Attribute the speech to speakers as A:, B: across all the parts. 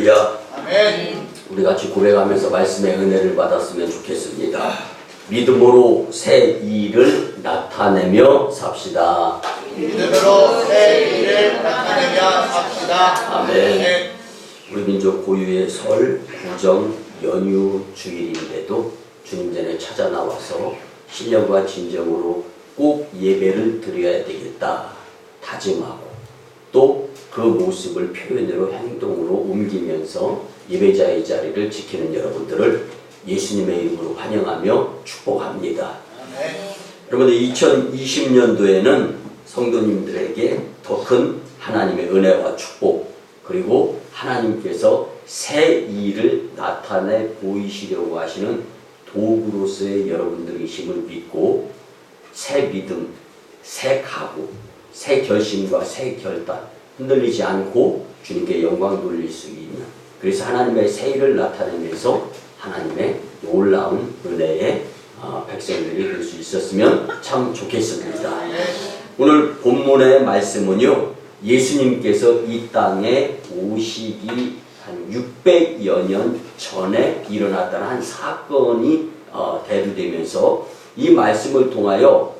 A: 할렐루야.
B: 아멘.
A: 우리 같이 고백하면서 말씀의 은혜를 받았으면 좋겠습니다. 믿음으로 새 일을 나타내며 삽시다.
B: 믿음으로 새 일을 나타내며 삽시다.
A: 아멘. 우리 민족 고유의 설, 구정, 연휴 주일인데도 주님 전에 찾아 나와서 신령과 진정으로 꼭 예배를 드려야 되겠다 다짐하고 또 그 모습을 표현으로 행동으로 옮기면서 예배자의 자리를 지키는 여러분들을 예수님의 이름으로 환영하며 축복합니다. 여러분들 2020년도에는 성도님들에게 더 큰 하나님의 은혜와 축복 그리고 하나님께서 새 일을 나타내 보이시려고 하시는 도구로서의 여러분들이심을 믿고 새 믿음, 새 각오, 새 결심과 새 결단 흔들리지 않고 주님께 영광 돌릴 수 있는 그래서 하나님의 새 일을 나타내면서 하나님의 놀라운 은혜의 백성들이 될 수 있었으면 참 좋겠습니다. 오늘 본문의 말씀은요. 예수님께서 이 땅에 오시기 한 600여 년 전에 일어났다는 한 사건이 대두되면서 이 말씀을 통하여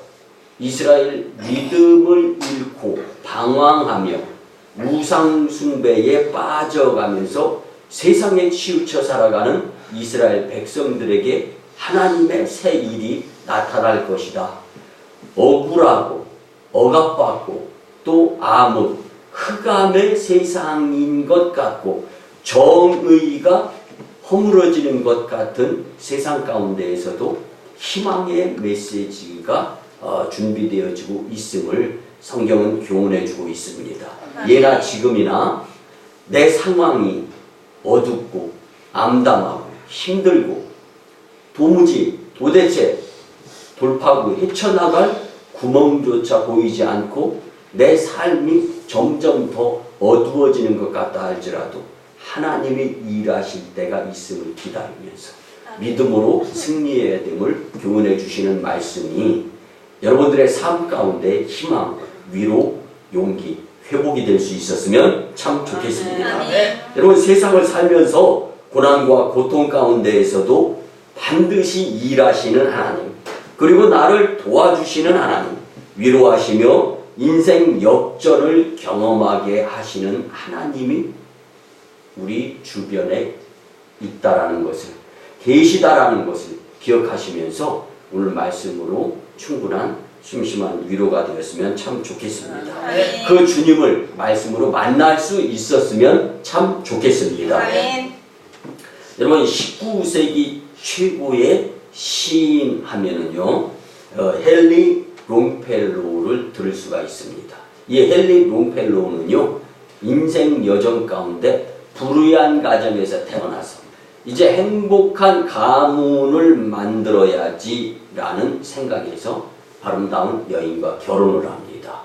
A: 이스라엘 믿음을 잃고 방황하며 우상숭배에 빠져가면서 세상에 치우쳐 살아가는 이스라엘 백성들에게 하나님의 새 일이 나타날 것이다. 억울하고 억압받고 또 암흑, 흑암의 세상인 것 같고 정의가 허물어지는 것 같은 세상 가운데에서도 희망의 메시지가 준비되어지고 있음을 성경은 교훈해주고 있습니다. 예나 지금이나 내 상황이 어둡고 암담하고 힘들고 도대체 돌파구 헤쳐나갈 구멍조차 보이지 않고 내 삶이 점점 더 어두워지는 것 같다 할지라도 하나님이 일하실 때가 있음을 기다리면서 믿음으로 승리해야 됨을 교훈해 주시는 말씀이 여러분들의 삶 가운데 희망, 위로, 용기, 회복이 될 수 있었으면 참 좋겠습니다. 여러분 세상을 살면서 고난과 고통 가운데에서도 반드시 일하시는 하나님 그리고 나를 도와주시는 하나님 위로하시며 인생 역전을 경험하게 하시는 하나님이 우리 주변에 있다라는 것을 계시다라는 것을 기억하시면서 오늘 말씀으로 충분한 심심한 위로가 되었으면 참 좋겠습니다. 그 주님을 말씀으로 만날 수 있었으면 참 좋겠습니다. 여러분 19세기 최고의 시인 하면은요 헨리 롱펠로우를 들을 수가 있습니다. 이 헨리 롱펠로우는요 인생 여정 가운데 불의한 가정에서 태어나서 이제 행복한 가문을 만들어야지 라는 생각에서 아름다운 여인과 결혼을 합니다.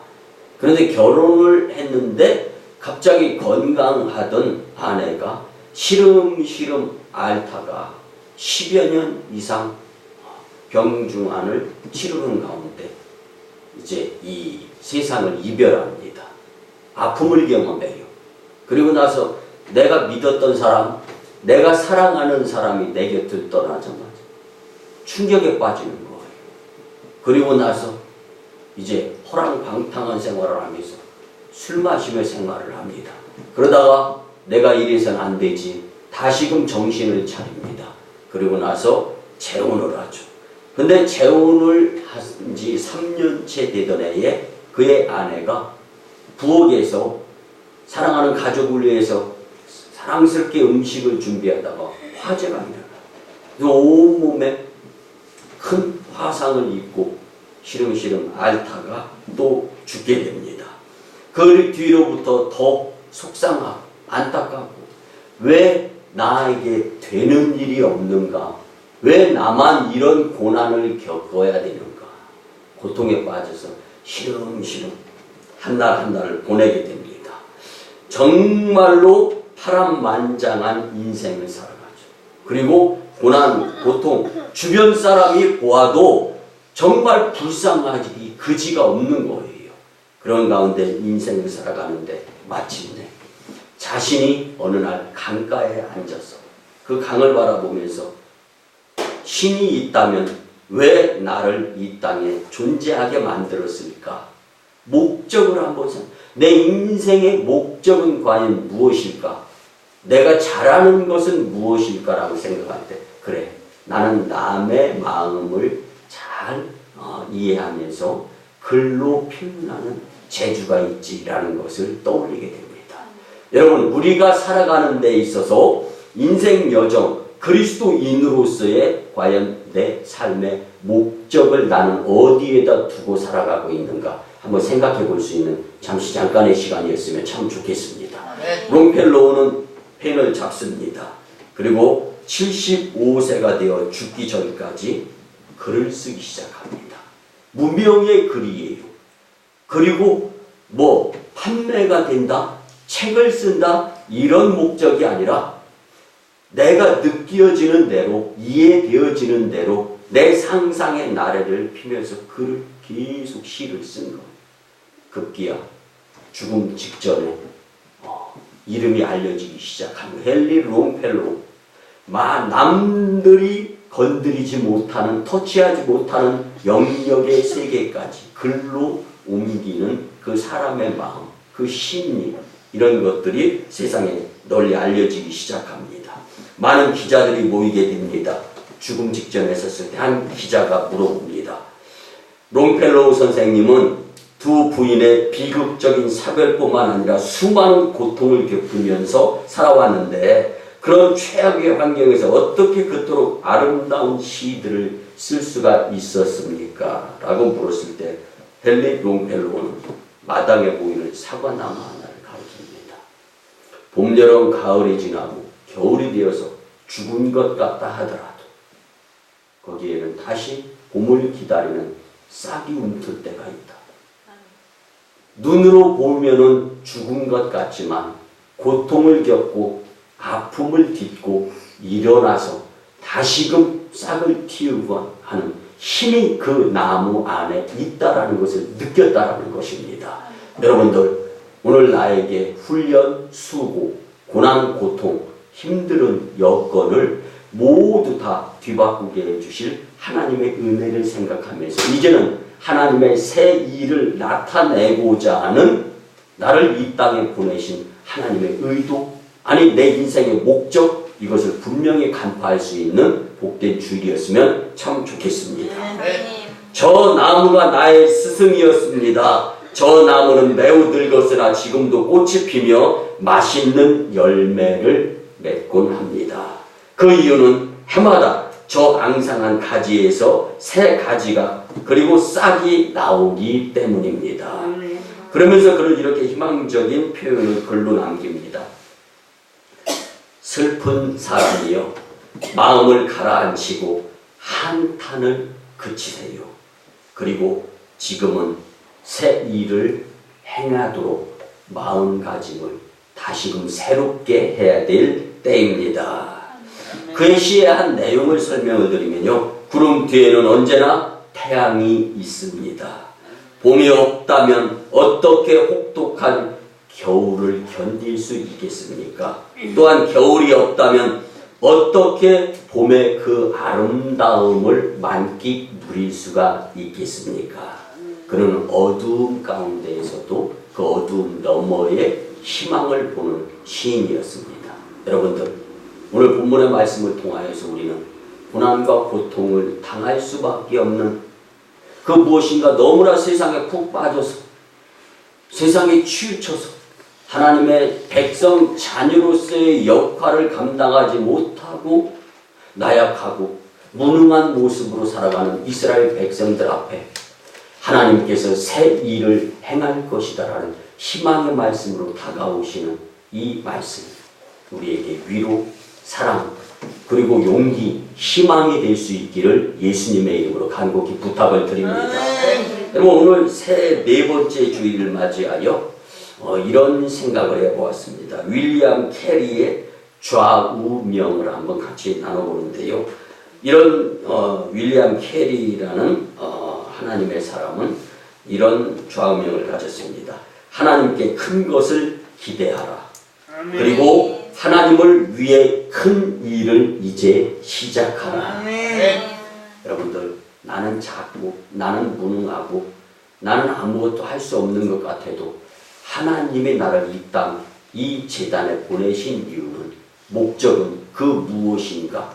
A: 그런데 결혼을 했는데 갑자기 건강하던 아내가 시름시름 앓다가 10여 년 이상 병중환을 치르는 가운데 이제 이 세상을 이별합니다. 아픔을 경험해요. 그리고 나서 내가 믿었던 사람, 내가 사랑하는 사람이 내 곁을 떠나자마자 충격에 빠지는 거예요. 그리고 나서 이제 호랑방탕한 생활을 하면서 술 마시며 생활을 합니다. 그러다가 내가 이래서는 안 되지. 다시금 정신을 차립니다. 그리고 나서 재혼을 하죠. 근데 재혼을 한 지 3년째 되던 해에 그의 아내가 부엌에서 사랑하는 가족을 위해서 사랑스럽게 음식을 준비하다가 화재가 일어나요. 온몸에 큰 화상을 입고 시름시름 앓다가 또 죽게 됩니다. 그 뒤로부터 더 속상하고 안타깝고 왜 나에게 되는 일이 없는가? 왜 나만 이런 고난을 겪어야 되는가? 고통에 빠져서 시름시름 한 날 한 날을 보내게 됩니다. 정말로 파란만장한 인생을 살아가죠. 그리고 고난, 고통, 주변 사람이 보아도 정말 불쌍하기 그지가 없는 거예요. 그런 가운데 인생을 살아가는데 마침내 자신이 어느 날 강가에 앉아서 그 강을 바라보면서 신이 있다면 왜 나를 이 땅에 존재하게 만들었을까? 목적을 한번 생각해. 내 인생의 목적은 과연 무엇일까? 내가 잘하는 것은 무엇일까라고 생각할 때 그래, 나는 남의 마음을 잘 이해하면서 글로 표현하는 재주가 있지라는 것을 떠올리게 됩니다. 여러분, 우리가 살아가는 데 있어서 인생 여정, 그리스도인으로서의 과연 내 삶의 목적을 나는 어디에다 두고 살아가고 있는가 한번 생각해 볼 수 있는 잠깐의 시간이었으면 참 좋겠습니다. 롱펠로우는 펜을 잡습니다. 그리고 75세가 되어 죽기 전까지 글을 쓰기 시작합니다. 무명의 글이에요. 그리고 판매가 된다, 책을 쓴다 이런 목적이 아니라 내가 느껴지는 대로, 이해되어지는 대로 내 상상의 나래를 피면서 글을 계속 시를 쓴 거예요. 급기야 죽음 직전에 이름이 알려지기 시작한 헨리 롱펠로우. 남들이 건드리지 못하는, 터치하지 못하는 영역의 세계까지 글로 옮기는 그 사람의 마음, 그 심리, 이런 것들이 세상에 널리 알려지기 시작합니다. 많은 기자들이 모이게 됩니다. 죽음 직전에 섰을 때 한 기자가 물어봅니다. 롱펠로우 선생님은 두 부인의 비극적인 사별뿐만 아니라 수많은 고통을 겪으면서 살아왔는데 그런 최악의 환경에서 어떻게 그토록 아름다운 시들을 쓸 수가 있었습니까? 라고 물었을 때 헨리 롱펠로우는 마당에 보이는 사과나무 하나를 가리킵니다. 봄, 여름, 가을이 지나고 겨울이 되어서 죽은 것 같다 하더라도 거기에는 다시 봄을 기다리는 싹이 움틀 때가 있다. 눈으로 보면은 죽은 것 같지만 고통을 겪고 아픔을 딛고 일어나서 다시금 싹을 틔우고 하는 힘이 그 나무 안에 있다라는 것을 느꼈다라는 것입니다. 여러분들, 오늘 나에게 훈련, 수고, 고난, 고통, 힘든 여건을 모두 다 뒤바꾸게 해주실 하나님의 은혜를 생각하면서 이제는 하나님의 새 일을 나타내고자 하는 나를 이 땅에 보내신 하나님의 의도, 아니 내 인생의 목적, 이것을 분명히 간파할 수 있는 복된 주일이었으면 참 좋겠습니다. 저 나무가 나의 스승이었습니다. 저 나무는 매우 늙었으나 지금도 꽃이 피며 맛있는 열매를 맺곤 합니다. 그 이유는 해마다 저 앙상한 가지에서 새 가지가 그리고 싹이 나오기 때문입니다. 그러면서 그는 이렇게 희망적인 표현을 글로 남깁니다. 슬픈 사람이여, 마음을 가라앉히고 한탄을 그치세요. 그리고 지금은 새 일을 행하도록 마음가짐을 다시금 새롭게 해야 될 때입니다. 그의 시의 한 내용을 설명해 드리면요, 구름 뒤에는 언제나 태양이 있습니다. 봄이 없다면 어떻게 혹독한 겨울을 견딜 수 있겠습니까? 또한 겨울이 없다면 어떻게 봄의 그 아름다움을 만끽 누릴 수가 있겠습니까? 그는 어두움 가운데에서도 그 어두움 너머에 희망을 보는 시인이었습니다. 여러분들, 오늘 본문의 말씀을 통하여서 우리는 고난과 고통을 당할 수밖에 없는 그 무엇인가 너무나 세상에 푹 빠져서 세상에 치우쳐서 하나님의 백성 자녀로서의 역할을 감당하지 못하고 나약하고 무능한 모습으로 살아가는 이스라엘 백성들 앞에 하나님께서 새 일을 행할 것이다라는 희망의 말씀으로 다가오시는 이 말씀, 우리에게 위로, 사랑, 그리고 용기, 희망이 될 수 있기를 예수님의 이름으로 간곡히 부탁을 드립니다. 여러분, 오늘 새 네 번째 주일을 맞이하여 이런 생각을 해보았습니다. 윌리엄 캐리의 좌우명을 한번 같이 나눠보는데요. 이런 윌리엄 캐리라는 하나님의 사람은 이런 좌우명을 가졌습니다. 하나님께 큰 것을 기대하라. 그리고 하나님을 위해 큰 일을 이제 시작하라.
B: 아멘.
A: 여러분들, 나는 작고 나는 무능하고 나는 아무것도 할 수 없는 것 같아도 하나님이 나를 이 땅, 이 재단에 보내신 이유는, 목적은 그 무엇인가?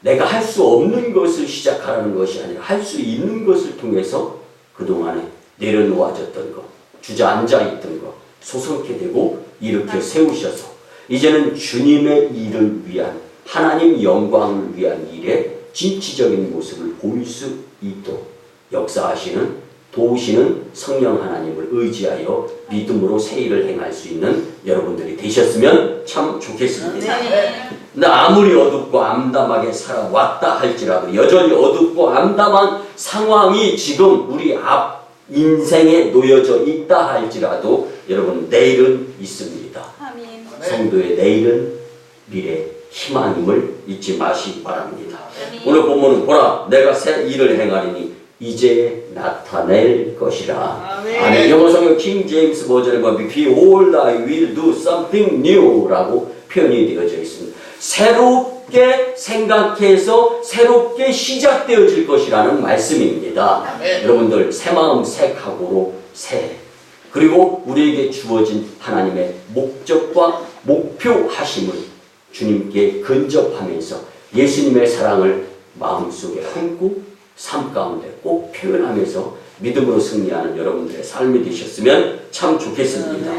A: 내가 할 수 없는 것을 시작하라는 것이 아니라 할 수 있는 것을 통해서 그동안에 내려놓아졌던 것, 주저앉아 있던 것 소성케 되고 일으켜 세우셔서 이제는 주님의 일을 위한, 하나님 영광을 위한 일에 진취적인 모습을 보일 수 있도록 역사하시는, 도우시는 성령 하나님을 의지하여 믿음으로 새 일을 행할 수 있는 여러분들이 되셨으면 참 좋겠습니다. 근데 아무리 어둡고 암담하게 살아왔다 할지라도 여전히 어둡고 암담한 상황이 지금 우리 앞 인생에 놓여져 있다 할지라도 여러분, 내일은 있습니다. 성도의 내일은 미래 희망임을 잊지 마시기 바랍니다. 오늘 본문은 보라, 내가 새 일을 행하리니 이제 나타낼 것이라. 아멘. 영어 성경 킹 제임스 버전에 보면 Behold, I will do something new라고 표현이 되어져 있습니다. 새롭게 생각해서 새롭게 시작되어질 것이라는 말씀입니다. 아멘. 여러분들, 새 마음 새 각오로 새, 그리고 우리에게 주어진 하나님의 목적과 목표하심을 주님께 근접하면서 예수님의 사랑을 마음속에 품고 삶 가운데 꼭 표현하면서 믿음으로 승리하는 여러분들의 삶이 되셨으면 참 좋겠습니다.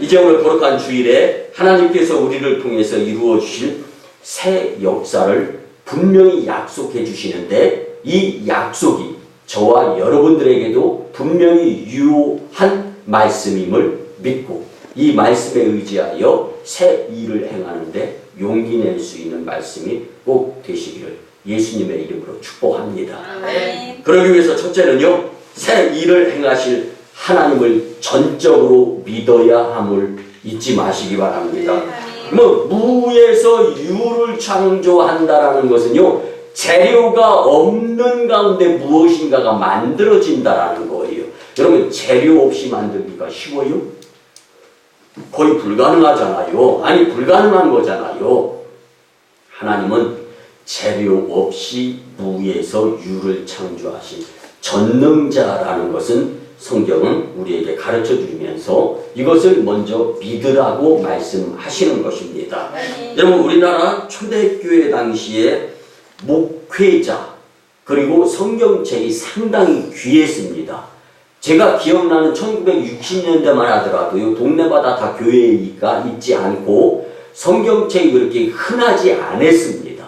A: 이제 오늘 거룩한 주일에 하나님께서 우리를 통해서 이루어 주실 새 역사를 분명히 약속해 주시는데, 이 약속이 저와 여러분들에게도 분명히 유효한 말씀임을 믿고 이 말씀에 의지하여 새 일을 행하는데 용기 낼 수 있는 말씀이 꼭 되시기를 예수님의 이름으로 축복합니다.
B: 아멘.
A: 그러기 위해서 첫째는요, 새 일을 행하실 하나님을 전적으로 믿어야 함을 잊지 마시기 바랍니다. 무에서 유를 창조한다라는 것은요, 재료가 없는 가운데 무엇인가가 만들어진다라는 거예요. 여러분, 재료 없이 만들기가 쉬워요? 거의 불가능하잖아요. 아니, 불가능한 거잖아요. 하나님은 재료 없이 무에서 유를 창조하신 전능자라는 것은 성경은 우리에게 가르쳐 주면서 이것을 먼저 믿으라고 말씀하시는 것입니다. 여러분, 우리나라 초대교회 당시에 목회자 그리고 성경책이 상당히 귀했습니다. 제가 기억나는 1960년대만 하더라도요, 동네마다 다 교회가 있지 않고 성경책이 그렇게 흔하지 않았습니다.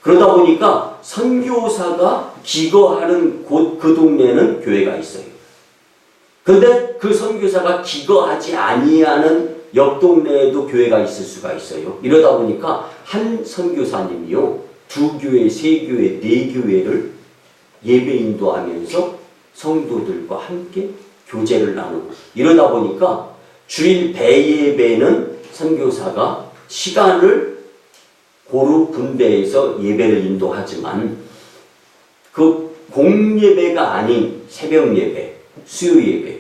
A: 그러다 보니까 선교사가 기거하는 곳, 그 동네에는 교회가 있어요. 그런데 그 선교사가 기거하지 아니하는 옆 동네에도 교회가 있을 수가 있어요. 이러다 보니까 한 선교사님이요, 2교회, 3교회, 4교회를 예배 인도하면서 성도들과 함께 교제를 나누고, 이러다 보니까 주일 대예배는 선교사가 시간을 고루 분배해서 예배를 인도하지만 그 공예배가 아닌 새벽 예배, 수요 예배,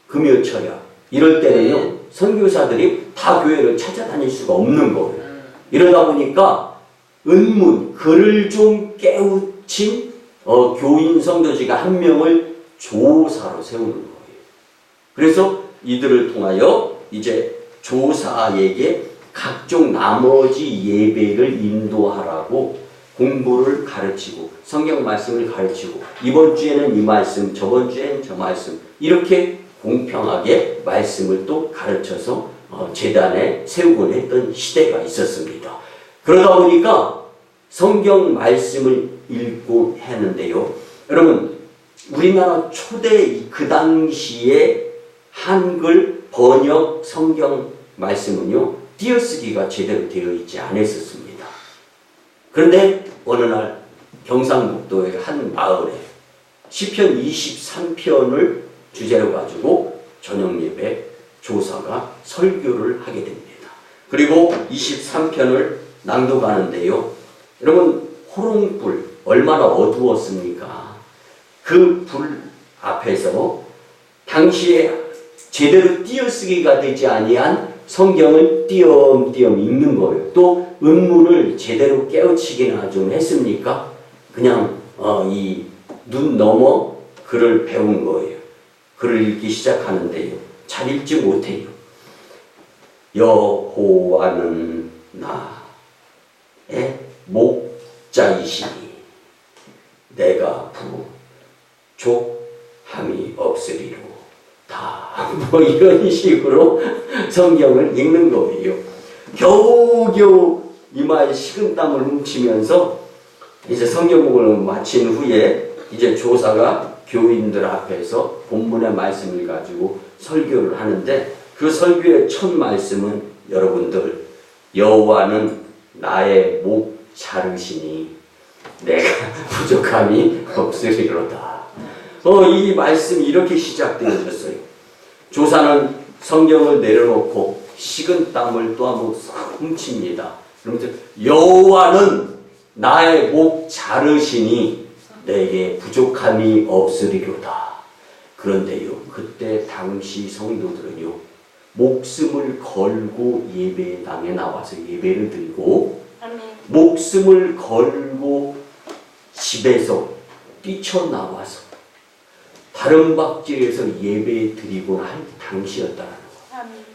A: 금요 철야 이럴 때는요, 선교사들이 다 교회를 찾아다닐 수가 없는 거예요. 이러다 보니까 은문, 글을 좀 깨우친 교인 성도지가 한 명을 조사로 세우는 거예요. 그래서 이들을 통하여 이제 조사에게 각종 나머지 예배를 인도하라고 공부를 가르치고 성경 말씀을 가르치고, 이번 주에는 이 말씀, 저번 주에는 저 말씀, 이렇게 공평하게 말씀을 또 가르쳐서 제단에 세우곤 했던 시대가 있었습니다. 그러다 보니까 성경 말씀을 읽고 했는데요, 여러분, 우리나라 초대 그 당시에 한글 번역 성경 말씀은요, 띄어쓰기가 제대로 되어 있지 않았었습니다. 그런데 어느 날 경상북도의 한 마을에 시편 23편을 주제로 가지고 저녁 예배 조사가 설교를 하게 됩니다. 그리고 23편을 낭독하는데요, 여러분, 호롱불 얼마나 어두웠습니까? 그 불 앞에서 당시에 제대로 띄어쓰기가 되지 아니한 성경을 띄엄띄엄 읽는 거예요. 또 은문을 제대로 깨우치기나 좀 했습니까? 그냥 이 눈 넘어 글을 배운 거예요. 글을 읽기 시작하는데요. 잘 읽지 못해요. 여호와는 나의 목자이시니 내가 부족함이 없으리로다. 뭐 이런 식으로 성경을 읽는 거예요. 겨우겨우 이마에 식은땀을 훔치면서 이제 성경을 마친 후에 이제 조사가 교인들 앞에서 본문의 말씀을 가지고 설교를 하는데 그 설교의 첫 말씀은 여러분들 여호와는 나의 목 자르시니 내가 부족함이 없으리로다. 이 말씀이 이렇게 시작되어졌어요. 조사는 성경을 내려놓고 식은땀을 또 한번 훔칩니다. 그러면서 여호와는 나의 목 자르시니 내게 부족함이 없으리로다. 그런데요, 그때 당시 성도들은요, 목숨을 걸고 예배당에 나와서 예배를 드리고, 목숨을 걸고 집에서 뛰쳐나와서 다른 박질에서 예배 드리고 할 당시였다는 거.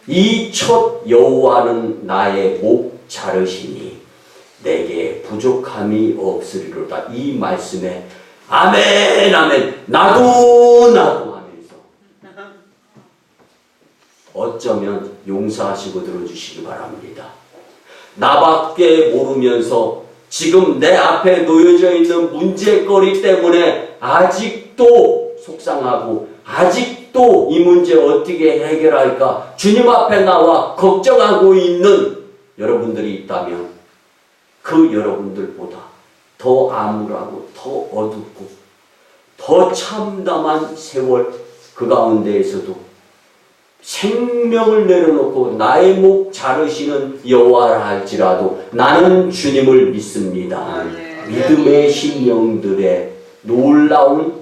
A: 이 첫 여호와는 나의 목 자르시니 내게 부족함이 없으리로다. 이 말씀에 아멘 아멘 나도 하면서 어쩌면 용서하시고 들어주시기 바랍니다. 나밖에 모르면서 지금 내 앞에 놓여져 있는 문제거리 때문에 아직도 속상하고 아직도 이 문제 어떻게 해결할까 주님 앞에 나와 걱정하고 있는 여러분들이 있다면 그 여러분들보다 더 암울하고 더 어둡고 더 참담한 세월 그 가운데에서도 생명을 내려놓고 나의 목 자르시는 여호와라 할지라도 나는 주님을 믿습니다. 믿음의 심령들의 놀라운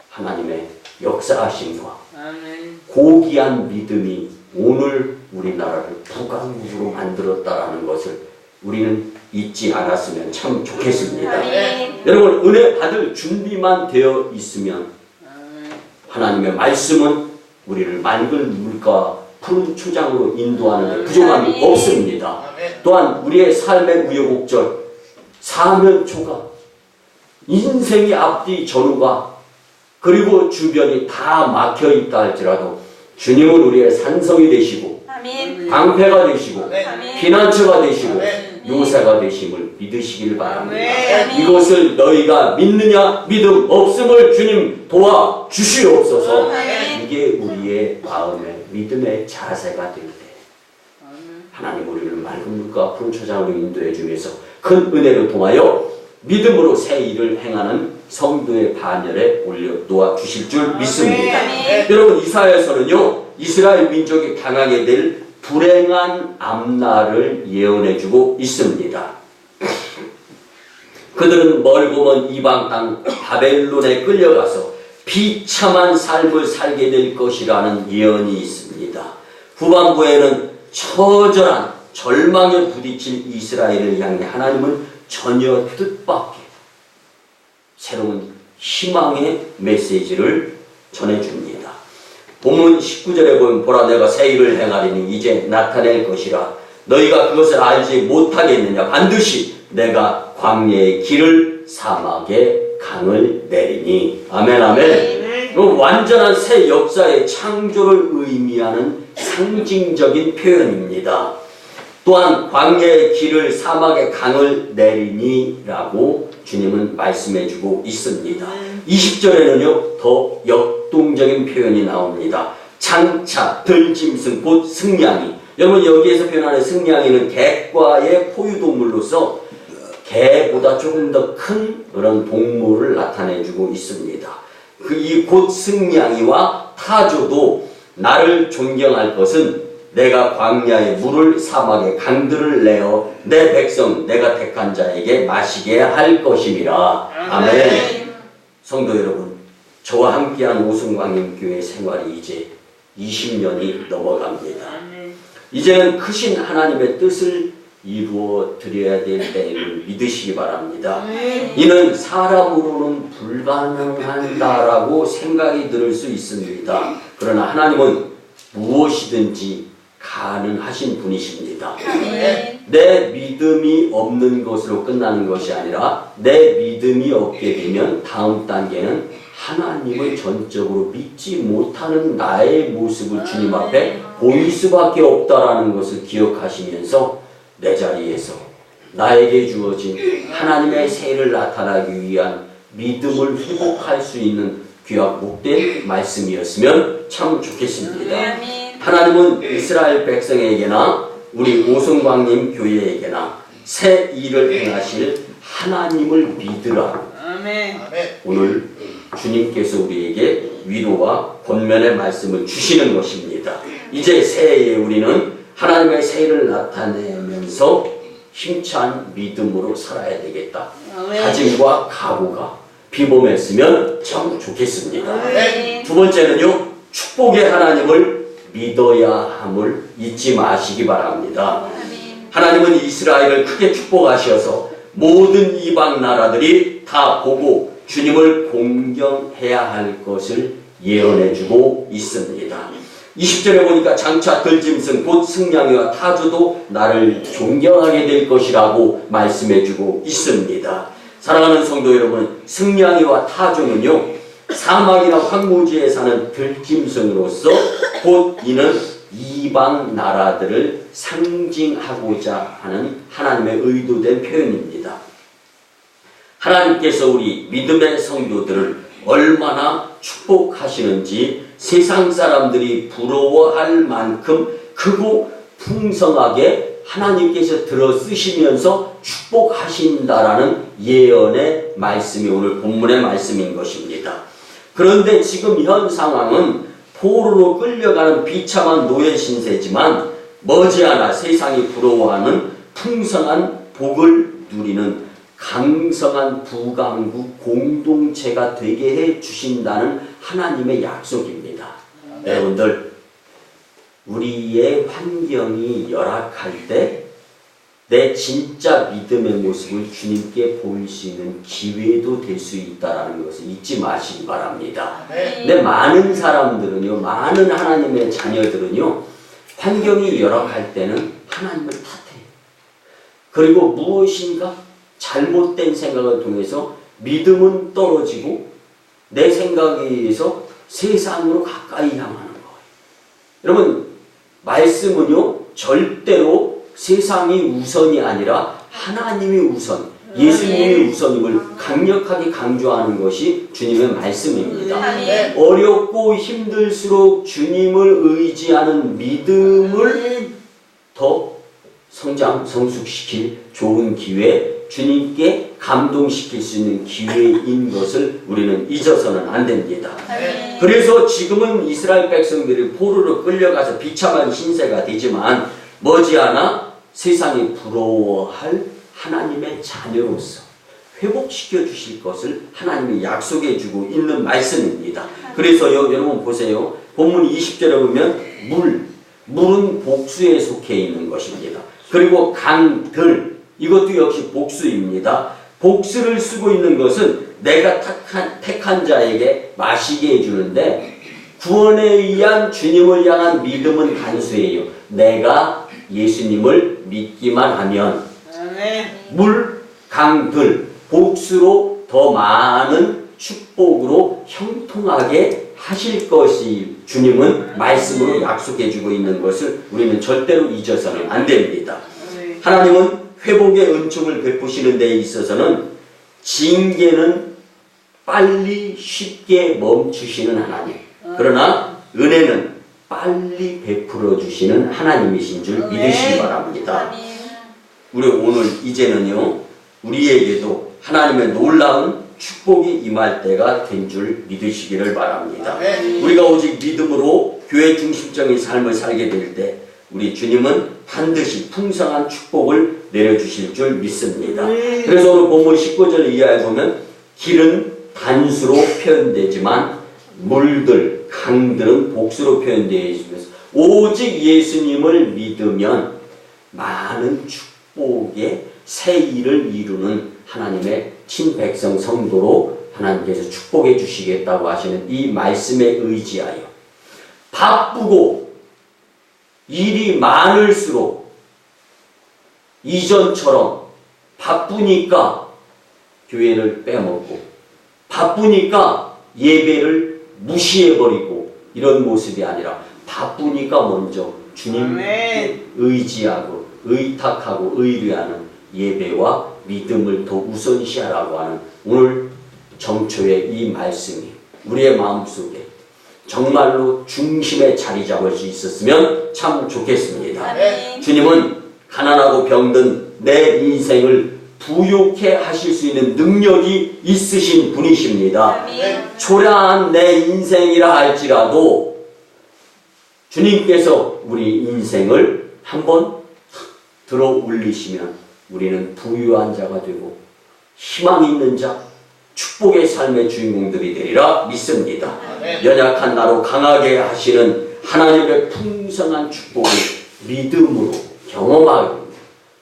A: 하나님의 역사하심과 고귀한 믿음이 오늘 우리나라를 북왕국으로 만들었다라는 것을 우리는 잊지 않았으면 참 좋겠습니다. 여러분 은혜 받을 준비만 되어 있으면 하나님의 말씀은 우리를 맑은 물과 푸른 초장으로 인도하는 데 부족함이 없습니다. 또한 우리의 삶의 우여곡절, 사면초가, 인생의 앞뒤 전후가 그리고 주변이 다 막혀있다 할지라도 주님은 우리의 산성이 되시고 방패가 되시고 피난처가 되시고 요새가 되심을 믿으시길 바랍니다. 이것을 너희가 믿느냐? 믿음 없음을 주님 도와주시옵소서. 이게 우리의 마음의 믿음의 자세가 될 때 하나님 우리를 맑은 물과 푸른 초장으로 인도해 주면서 큰 은혜를 통하여 믿음으로 새 일을 행하는 성도의 반열에 올려놓아 주실 줄 믿습니다. 여러분 이사야서는요 이스라엘 민족이 당하게 될 불행한 앞날을 예언해주고 있습니다. 그들은 멀고 먼 이방 땅 바벨론에 끌려가서 비참한 삶을 살게 될 것이라는 예언이 있습니다. 후반부에는 처절한 절망에 부딪힌 이스라엘을 향해 하나님은 전혀 뜻밖의 새로운 희망의 메시지를 전해줍니다. 본문 19절에 보면 보라 내가 새 일을 행하리니 이제 나타낼 것이라 너희가 그것을 알지 못하겠느냐 반드시 내가 광야의 길을 사막에 강을 내리니 아멘 아멘. 완전한 새 역사의 창조를 의미하는 상징적인 표현입니다. 또한 광야의 길을 사막에 강을 내리니 라고 주님은 말씀해주고 있습니다. 20절에는요 더 역동적인 표현이 나옵니다. 장차 들짐승 곧 승냥이. 여러분 여기에서 표현하는 승냥이는 객과의 포유동물로서 개보다 조금 더 큰 그런 동물을 나타내주고 있습니다. 이 곧 승냥이와 타조도 나를 존경할 것은 내가 광야의 물을 사막의 강들을 내어 내 백성 내가 택한 자에게 마시게 할 것임이라. 아멘. 성도 여러분 저와 함께한 오순광림교회 생활이 이제 20년이 넘어갑니다. 이제는 크신 하나님의 뜻을 이루어 드려야 될 때임을 믿으시기 바랍니다. 이는 사람으로는 불가능한다라고 생각이 들 수 있습니다. 그러나 하나님은 무엇이든지 가능하신 분이십니다. 내 믿음이 없는 것으로 끝나는 것이 아니라 내 믿음이 없게 되면 다음 단계는 하나님을 전적으로 믿지 못하는 나의 모습을 주님 앞에 보일 수밖에 없다라는 것을 기억하시면서 내 자리에서 나에게 주어진 하나님의 세를 나타나기 위한 믿음을 회복할 수 있는 귀하고 복된 말씀이었으면 참 좋겠습니다. 하나님은 이스라엘 백성에게나 우리 오성광님 교회에게나 새 일을 행하실 하나님을 믿으라. 오늘 주님께서 우리에게 위로와 권면의 말씀을 주시는 것입니다. 이제 새해에 우리는 하나님의 세를 나타내면서 힘찬 믿음으로 살아야 되겠다. 다짐과 각오가 비범했으면 참 좋겠습니다. 두 번째는요, 축복의 하나님을 믿어야 함을 잊지 마시기 바랍니다. 하나님은 이스라엘을 크게 축복하셔서 모든 이방 나라들이 다 보고 주님을 공경해야 할 것을 예언해주고 있습니다. 20절에 보니까 장차 들짐승 곧 승냥이와 타주도 나를 존경하게 될 것이라고 말씀해주고 있습니다. 사랑하는 성도 여러분, 승냥이와 타주는요, 사막이나 황무지에 사는 들짐승으로서 곧 이는 이방 나라들을 상징하고자 하는 하나님의 의도된 표현입니다. 하나님께서 우리 믿음의 성도들을 얼마나 축복하시는지 세상 사람들이 부러워할 만큼 크고 풍성하게 하나님께서 들어 쓰시면서 축복하신다라는 예언의 말씀이 오늘 본문의 말씀인 것입니다. 그런데 지금 현 상황은 포로로 끌려가는 비참한 노예 신세지만 머지않아 세상이 부러워하는 풍성한 복을 누리는 강성한 부강국 공동체가 되게 해 주신다는 하나님의 약속입니다. 여러분들, 우리의 환경이 열악할 때 내 진짜 믿음의 모습을 주님께 보일 수 있는 기회도 될 수 있다는 것을 잊지 마시기 바랍니다. 근데 많은 사람들은요, 많은 하나님의 자녀들은요, 환경이 열악할 때는 하나님을 탓해요. 그리고 무엇인가 잘못된 생각을 통해서 믿음은 떨어지고 내 생각에 의해서 세상으로 가까이 향하는 거예요. 여러분, 말씀은요, 절대로 세상이 우선이 아니라 하나님이 우선, 예수님이 우선임을 강력하게 강조하는 것이 주님의 말씀입니다. 어렵고 힘들수록 주님을 의지하는 믿음을 더 성장, 성숙시킬 좋은 기회, 주님께 감동시킬 수 있는 기회인 것을 우리는 잊어서는 안 됩니다. 그래서 지금은 이스라엘 백성들이 포로로 끌려가서 비참한 신세가 되지만 머지않아 세상이 부러워할 하나님의 자녀로서 회복시켜 주실 것을 하나님이 약속해 주고 있는 말씀입니다. 그래서 여러분 보세요. 본문 20절에 보면 물은 복수에 속해 있는 것입니다. 그리고 강들, 이것도 역시 복수입니다. 복수를 쓰고 있는 것은 내가 택한 자에게 마시게 해주는데 구원에 의한 주님을 향한 믿음은 단수예요. 내가 예수님을 믿기만 하면 물, 강들, 복수로 더 많은 축복으로 형통하게 하실 것이 주님은 말씀으로 약속해주고 있는 것을 우리는 절대로 잊어서는 안 됩니다. 하나님은 회복의 은총을 베푸시는 데 있어서는 징계는 빨리 쉽게 멈추시는 하나님, 그러나 은혜는 빨리 베풀어 주시는 하나님이신 줄 믿으시기 바랍니다. 우리 오늘 이제는요, 우리에게도 하나님의 놀라운 축복이 임할 때가 된 줄 믿으시기를 바랍니다. 우리가 오직 믿음으로 교회 중심적인 삶을 살게 될 때 우리 주님은 반드시 풍성한 축복을 내려주실 줄 믿습니다. 그래서 오늘 본문 19절 이하에 보면 길은 단수로 표현되지만 물들, 강들은 복수로 표현되어 있으면서 오직 예수님을 믿으면 많은 축복의 새 일을 이루는 하나님의 친백성 성도로 하나님께서 축복해 주시겠다고 하시는 이 말씀에 의지하여 바쁘고 일이 많을수록 이전처럼 바쁘니까 교회를 빼먹고 바쁘니까 예배를 무시해버리고 이런 모습이 아니라 바쁘니까 먼저 주님께 의지하고 의탁하고 의뢰하는 예배와 믿음을 더 우선시하라고 하는 오늘 정초의 이 말씀이 우리의 마음속에 정말로 중심에 자리 잡을 수 있었으면 참 좋겠습니다.
B: 아멘.
A: 주님은 가난하고 병든 내 인생을 부욕해 하실 수 있는 능력이 있으신 분이십니다.
B: 아멘.
A: 초라한 내 인생이라 할지라도 주님께서 우리 인생을 한번 들어 올리시면 우리는 부유한 자가 되고 희망 있는 자, 축복의 삶의 주인공들이 되리라 믿습니다.
B: 아멘.
A: 연약한 나로 강하게 하시는 하나님의 풍성한 축복을 믿음으로 경험하고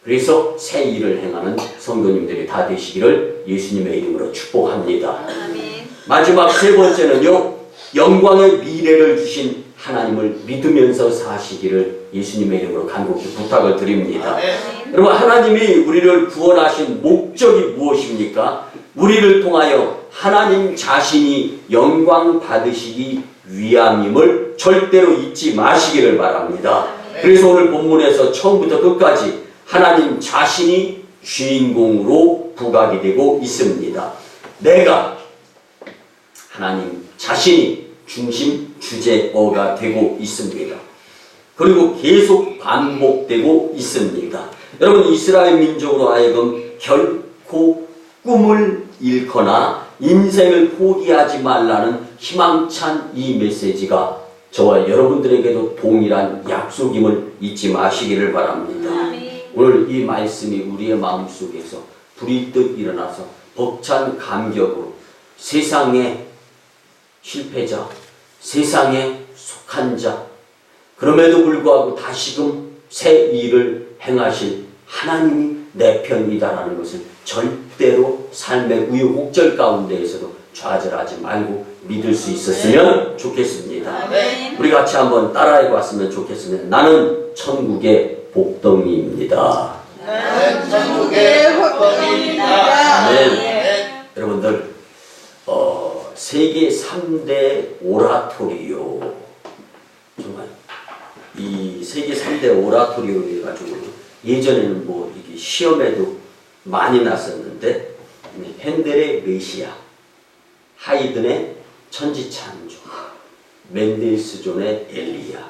A: 그래서 새 일을 행하는 성도님들이 다 되시기를 예수님의 이름으로 축복합니다.
C: 아멘.
A: 마지막 세 번째는요. 영광의 미래를 주신 하나님을 믿으면서 사시기를 예수님의 이름으로 간곡히 부탁을 드립니다.
B: 아멘.
A: 여러분 하나님이 우리를 구원하신 목적이 무엇입니까? 우리를 통하여 하나님 자신이 영광 받으시기 위함임을 절대로 잊지 마시기를 바랍니다. 그래서 오늘 본문에서 처음부터 끝까지 하나님 자신이 주인공으로 부각이 되고 있습니다. 내가 하나님 자신이 중심 주제어가 되고 있습니다. 그리고 계속 반복되고 있습니다. 여러분 이스라엘 민족으로 하여금 결코 꿈을 잃거나 인생을 포기하지 말라는 희망찬 이 메시지가 저와 여러분들에게도 동일한 약속임을 잊지 마시기를 바랍니다.
C: 아멘.
A: 오늘 이 말씀이 우리의 마음속에서 불이 뜨 일어나서 벅찬 감격으로 세상의 실패자, 세상에 속한 자, 그럼에도 불구하고 다시금 새 일을 행하실 하나님이 내 편이다라는 것을 절대로 삶의 우여곡절 가운데에서도 좌절하지 말고 믿을 수 있었으면 좋겠습니다.
B: 아멘.
A: 우리 같이 한번 따라해 봤으면 좋겠습니다. 나는 천국의 복덩이입니다.
B: 나는 천국의 복덩이입니다.
A: 아멘. 여러분들 세계 3대 오라토리오 정말 이 세계 3대 오라토리오 해가지고 예전에는 뭐 이게 시험에도 많이 났었는데 핸델의 메시아, 하이든의 천지창조, 맨델스존의 엘리야.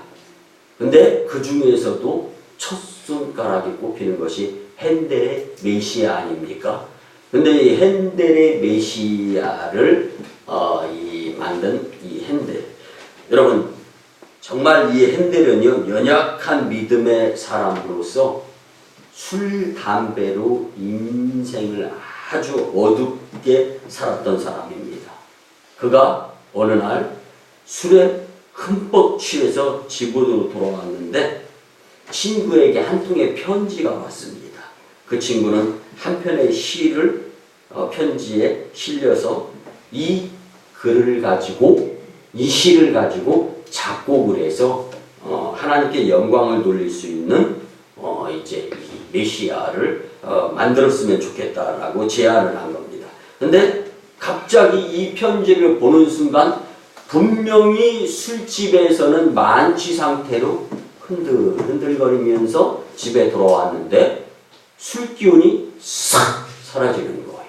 A: 근데 그 중에서도 첫 손가락이 꼽히는 것이 핸델의 메시아 아닙니까? 근데 이 핸델의 메시아를 만든 이 핸델, 여러분 정말 이 핸델은요 연약한 믿음의 사람으로서 술, 담배로 인생을 아주 어둡게 살았던 사람입니다. 그가 어느 날 술에 흠뻑 취해서 집으로 돌아왔는데 친구에게 한 통의 편지가 왔습니다. 그 친구는 한 편의 시를 편지에 실려서 이 글을 가지고 이 시를 가지고 작곡을 해서 하나님께 영광을 돌릴 수 있는 이제 이 메시아를 만들었으면 좋겠다라고 제안을 한 겁니다. 근데 갑자기 이 편지를 보는 순간 분명히 술집에서는 만취 상태로 흔들거리면서 집에 돌아왔는데 술 기운이 싹 사라지는 거예요.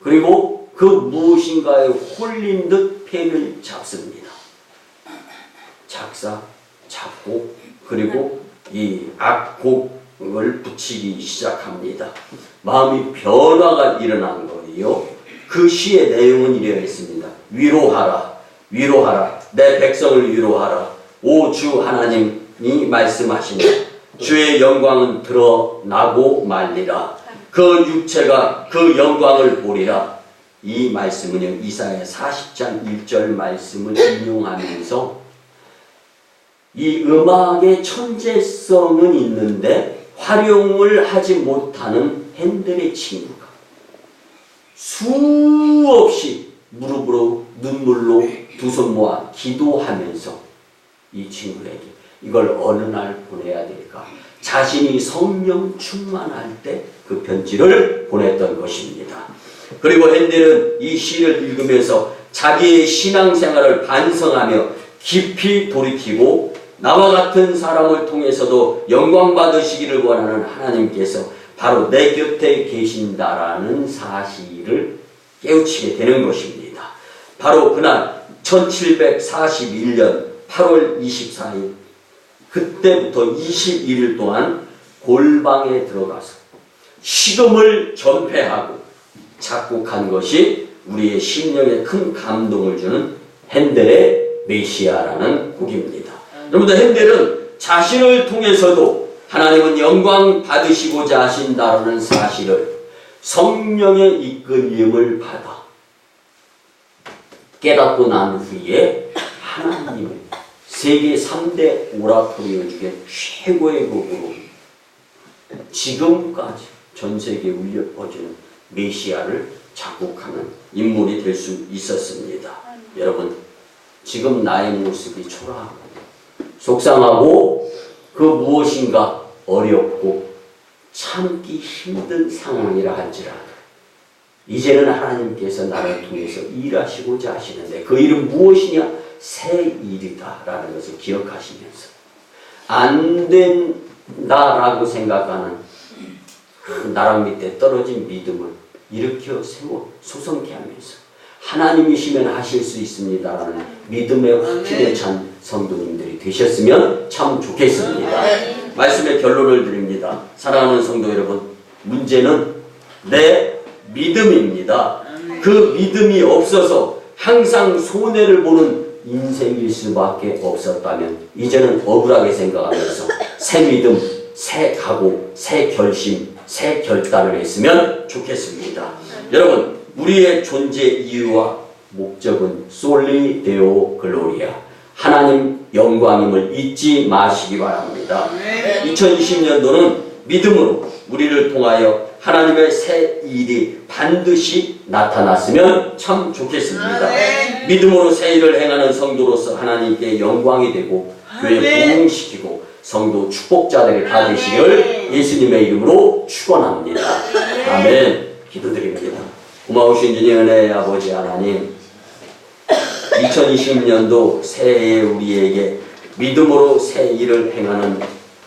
A: 그리고 그 무엇인가에 홀린 듯 펜을 잡습니다. 작사, 작곡, 그리고 이 악곡을 붙이기 시작합니다. 마음이 변화가 일어난 거예요. 그 시의 내용은 이래야 했습니다. 위로하라, 위로하라, 내 백성을 위로하라. 오 주 하나님이 말씀하시니 주의 영광은 드러나고 말리라. 그 육체가 그 영광을 보리라. 이 말씀은요 이사야 40장 1절 말씀을 인용하면서 이 음악의 천재성은 있는데 활용을 하지 못하는 핸델의 친구가 수없이 무릎으로 눈물로 두 손 모아 기도하면서 이 친구에게 이걸 어느 날 보내야 될까? 자신이 성령 충만할 때 그 편지를 보냈던 것입니다. 그리고 핸델은 이 시를 읽으면서 자기의 신앙생활을 반성하며 깊이 돌이키고 나와 같은 사람을 통해서도 영광 받으시기를 원하는 하나님께서 바로 내 곁에 계신다라는 사실을 깨우치게 되는 것입니다. 바로 그날 1741년 8월 24일 그때부터 21일 동안 골방에 들어가서 식음을 전폐하고 작곡한 것이 우리의 심령에 큰 감동을 주는 핸델의 메시아라는 곡입니다. 여러분들 핸델은 자신을 통해서도 하나님은 영광 받으시고자 하신다라는 사실을 성령의 이끌림을 받아 깨닫고 난 후에 하나님의 세계 3대 오라토리오 중에 최고의 곡으로 지금까지 전 세계에 울려 퍼지는 메시아를 작곡하는 인물이 될 수 있었습니다. 여러분, 지금 나의 모습이 초라하고 속상하고 그 무엇인가 어렵고 참기 힘든 상황이라 할지라도 이제는 하나님께서 나를 통해서 일하시고자 하시는데 그 일은 무엇이냐? 새 일이다 라는 것을 기억하시면서 안 된다라고 생각하는 나랑 밑에 떨어진 믿음을 일으켜 세워 소성케 하면서 하나님이시면 하실 수 있습니다라는 믿음의 확신에 찬 성도님들이 되셨으면 참 좋겠습니다. 말씀의 결론을 드립니다. 사랑하는 성도 여러분, 문제는 내 믿음입니다. 그 믿음이 없어서 항상 손해를 보는 인생일 수밖에 없었다면 이제는 억울하게 생각하면서 새 믿음, 새 각오, 새 결심, 새 결단을 했으면 좋겠습니다. 여러분, 우리의 존재 이유와 목적은 솔리 데오 글로리아, 하나님 영광임을 잊지 마시기 바랍니다. 2020년도는 믿음으로 우리를 통하여 하나님의 새 일이 반드시 나타났으면 참 좋겠습니다. 믿음으로 새 일을 행하는 성도로서 하나님께 영광이 되고 교회 부흥시키고 성도 축복자들이 다 되시길 예수님의 이름으로 축원합니다. 아멘. 기도드립니다. 고마우신 주님 은혜의 아버지 하나님, 2020년도 새해에 우리에게 믿음으로 새 일을 행하는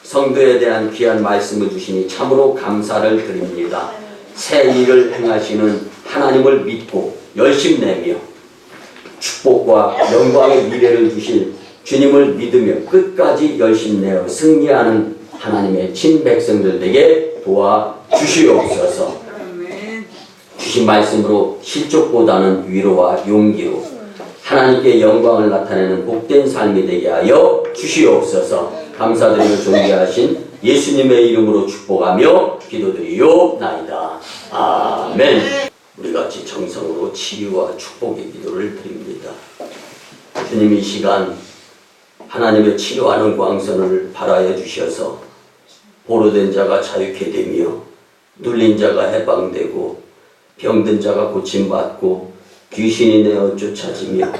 A: 성도에 대한 귀한 말씀을 주시니 참으로 감사를 드립니다. 새 일을 행하시는 하나님을 믿고 열심내며 축복과 영광의 미래를 주실 주님을 믿으며 끝까지 열심내어 승리하는 하나님의 친백성들에게 도와주시옵소서. 주신 말씀으로 실족보다는 위로와 용기로 하나님께 영광을 나타내는 복된 삶이 되게 하여 주시옵소서. 감사드리며 존귀하신 예수님의 이름으로 축복하며 기도드리옵나이다. 아멘. 우리 같이 정성으로 치유와 축복의 기도를 드립니다. 주님, 이 시간 하나님의 치료하는 광선을 발하여 주셔서 보로된 자가 자유케 되며 눌린 자가 해방되고 병든 자가 고침받고 귀신이 내어 쫓아지며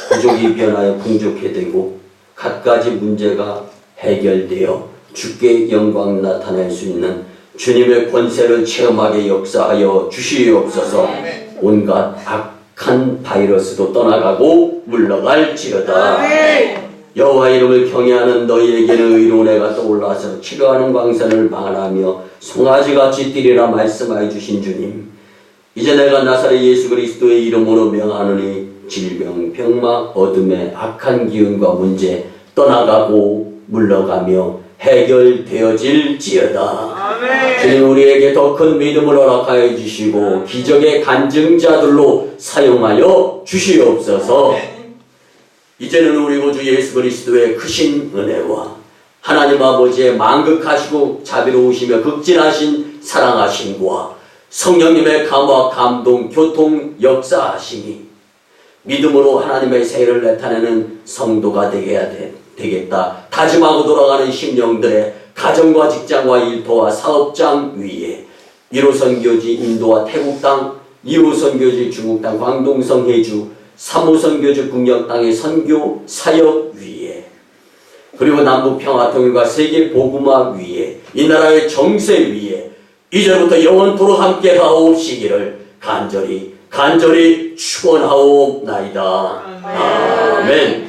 A: 부족이 변하여 풍족해 되고 갖가지 문제가 해결되어 주께 영광 나타낼 수 있는 주님의 권세를 체험하게 역사하여 주시옵소서. 온갖 악한 바이러스도 떠나가고 물러갈지어다. 여호와 이름을 경외하는 너희에게는 의로운 해가 떠올라서 치료하는 광선을 발하며 송아지같이 뛰리라 말씀하여 주신 주님, 이제 내가 나사렛 예수 그리스도의 이름으로 명하노니 질병, 병막, 어둠의 악한 기운과 문제 떠나가고 물러가며 해결되어질지어다. 주님, 우리에게 더 큰 믿음을 허락하여 주시고 기적의 간증자들로 사용하여 주시옵소서. 이제는 우리 구주 예수 그리스도의 크신 은혜와 하나님 아버지의 만극하시고 자비로우시며 극진하신 사랑하심과 성령님의 감화, 감동, 교통, 역사하심이 믿음으로 하나님의 세를 나타내는 성도가 되게 되겠다 다짐하고 돌아가는 심령들의 가정과 직장과 일터와 사업장 위에 1호 선교지 인도와 태국 땅, 2호 선교지 중국 땅 광동성 해주, 3호 선교지 북녘 땅의 선교 사역 위에 그리고 남북 평화 통일과 세계 복음화 위에 이 나라의 정세 위에 이제부터 영원토록 함께 하옵시기를 간절히 축원하옵나이다. 아멘.